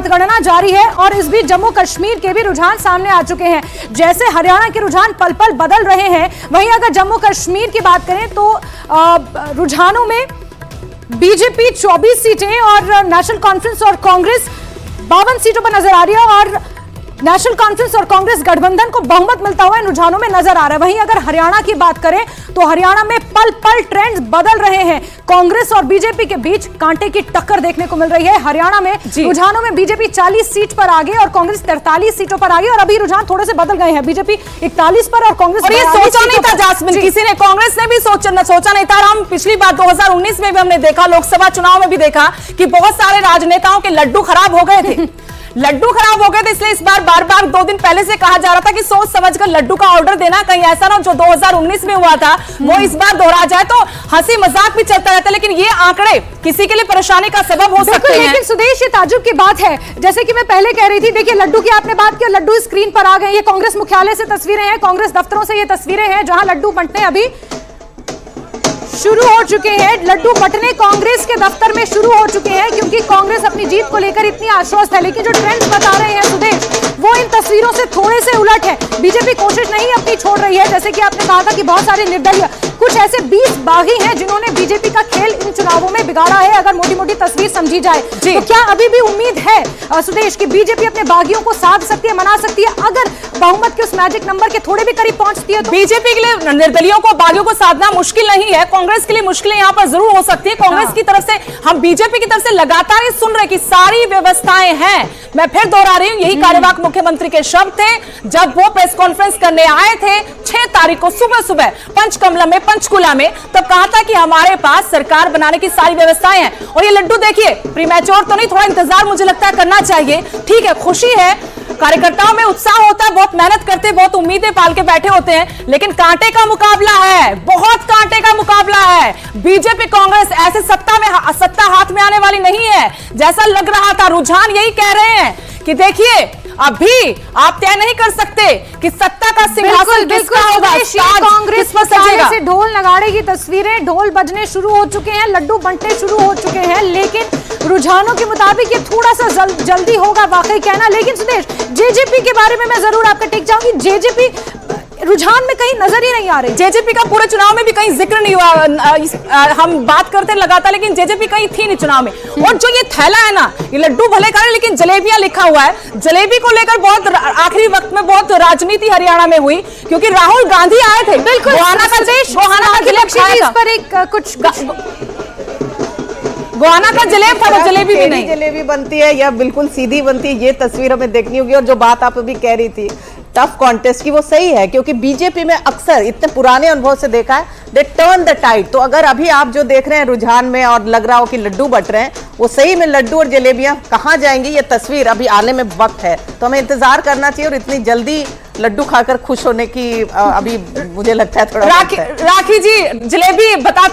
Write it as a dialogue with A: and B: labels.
A: मतगणना जारी है और इस बीच जम्मू कश्मीर के भी रुझान सामने आ चुके हैं। जैसे हरियाणा के रुझान पल पल बदल रहे हैं, वहीं अगर जम्मू कश्मीर की बात करें तो रुझानों में बीजेपी 24 सीटें और नेशनल कॉन्फ्रेंस और कांग्रेस 52 सीटों पर नजर आ रही है और नेशनल कॉन्फ्रेंस और कांग्रेस गठबंधन को बहुमत मिलता हुआ इन रुझानों में नजर आ रहा है। वहीं अगर हरियाणा की बात करें तो हरियाणा में पल पल ट्रेंड्स बदल रहे हैं। कांग्रेस और बीजेपी के बीच कांटे की टक्कर देखने को मिल रही है। हरियाणा में रुझानों में बीजेपी 40 सीट पर आगे और कांग्रेस 43 सीटों पर आगे और अभी रुझान थोड़े से बदल गए हैं। बीजेपी 41 पर और कांग्रेस,
B: और ये सोचा नहीं था जास्मिन, किसी ने कांग्रेस ने भी सोचा नहीं था। हम पिछली बार 2019 में भी हमने देखा, लोकसभा चुनाव में भी देखा कि बहुत सारे राजनेताओं के लड्डू खराब हो गए थे। लड्डू खराब हो गए थे, इसलिए इस बार बार 2 दिन पहले से कहा जा रहा था कि सोच समझकर लड्डू का ऑर्डर देना, कहीं ऐसा ना जो 2019 में हुआ था वो इस बार दोहरा जाए। तो हंसी मजाक भी चलता रहता है, लेकिन ये आंकड़े किसी के लिए परेशानी का सबब हो सकते हैं।
A: लेकिन सुदेश, ये ताज्जुब की बात है, जैसे कि मैं पहले कह रही थी, देखिए लड्डू की आपने बात की, लड्डू स्क्रीन पर आ गए। ये कांग्रेस मुख्यालय से तस्वीरें हैं, कांग्रेस दफ्तरों से ये तस्वीरें हैं जहां लड्डू बंटने अभी शुरू हो चुके हैं। लड्डू बंटने कांग्रेस के दफ्तर में शुरू हो चुके हैं क्योंकि कांग्रेस अपनी जीत को लेकर इतनी आश्वस्त है। लेकिन जो ट्रेंड्स बता रहे हैं सुदेश, वो इन तस्वीरों से थोड़े से उलट है। बीजेपी कोशिश नहीं अपनी छोड़ रही है, जैसे कि आपने कहा था कि बहुत सारे निर्दलीय, कुछ ऐसे 20 बागी हैं जिन्होंने बीजेपी का खेल इन चुनावों में बिगाड़ा है। अगर मोटी मोटी तस्वीर समझी जाए तो क्या अभी भी उम्मीद है सुदेश की बीजेपी अपने बागियों को साध सकती है, मना सकती है? अगर बहुमत के उस मैजिक नंबर के थोड़े भी करीब पहुंचती है तो
B: बीजेपी के लिए निर्दलियों को, बागियों को साधना मुश्किल नहीं है। कांग्रेस के लिए मुश्किलें यहां पर जरूर हो सकती है। कांग्रेस की तरफ से, हम बीजेपी की तरफ से लगातार सुन रहे कि सारी व्यवस्थाएं हैं। मैं फिर दोहरा रही हूं, यही कार्यवाहक मुख्यमंत्री के शब्द थे जब वो प्रेस कॉन्फ्रेंस करने आए थे 6 तारीख को सुबह सुबह पंचकुला में, तब कहा था कि हमारे पास सरकार बनाने की सारी व्यवस्थाएं हैं। और ये लड्डू देखिए, प्रीमैच्योर तो नहीं, थोड़ा इंतजार मुझे लगता है करना चाहिए। ठीक है, खुशी है, कार्यकर्ताओं में उत्साह होता है, बहुत मेहनत करते, बहुत उम्मीदें पाल के बैठे होते हैं, लेकिन कांटे का मुकाबला है, बहुत कांटे का मुकाबला है। बीजेपी कांग्रेस ऐसे सत्ता हाथ में आने वाली नहीं है जैसा लग रहा था। रुझान यही कह रहे हैं कि देखिए, अभी आप तय नहीं कर सकते कि सत्ता का सिंहासन किसका होगा,
A: कांग्रेस से ढोल नगाड़े की तस्वीरें, ढोल बजने शुरू हो चुके हैं, लड्डू बंटने शुरू हो चुके हैं, लेकिन रुझानों के मुताबिक ये थोड़ा सा जल्दी होगा वाकई कहना। लेकिन सुदेश, जेजेपी के बारे में मैं जरूर आपका टिक जाऊंगी। जेजेपी रुझान में कहीं नजर ही नहीं आ रही।
B: जेजेपी का पूरे चुनाव में भी कहीं जिक्र नहीं हुआ। हम बात करते लगातार, लेकिन जेजेपी कहीं थी नहीं चुनाव में। और जो ये थैला है ना, ये लड्डू भले खा रहे, लेकिन जलेबियां लिखा हुआ है। जलेबी को लेकर बहुत आखिरी वक्त में बहुत राजनीति हरियाणा में हुई, क्योंकि राहुल गांधी आए थे।
A: बिल्कुल, गोहाना का
B: जलेब था, वो जलेबी भी नहीं।
C: जलेबी बनती है या बिल्कुल सीधी बनती है, ये तस्वीर हमें देखनी होगी। और जो बात आप अभी कह रही थी टफ कॉन्टेस्ट की, वो सही है, क्योंकि बीजेपी में अक्सर इतने पुराने अनुभव से देखा है, दे टर्न द टाइड। तो अगर अभी आप जो देख रहे हैं रुझान में और लग रहा हो कि लड्डू बट रहे हैं, वो सही में लड्डू और जलेबियां कहाँ जाएंगी, ये तस्वीर अभी आने में वक्त है। तो हमें इंतजार करना चाहिए और इतनी जल्दी लड्डू खाकर खुश होने की अभी मुझे लगता है थोड़ा
B: राखी जी, जलेबी बताते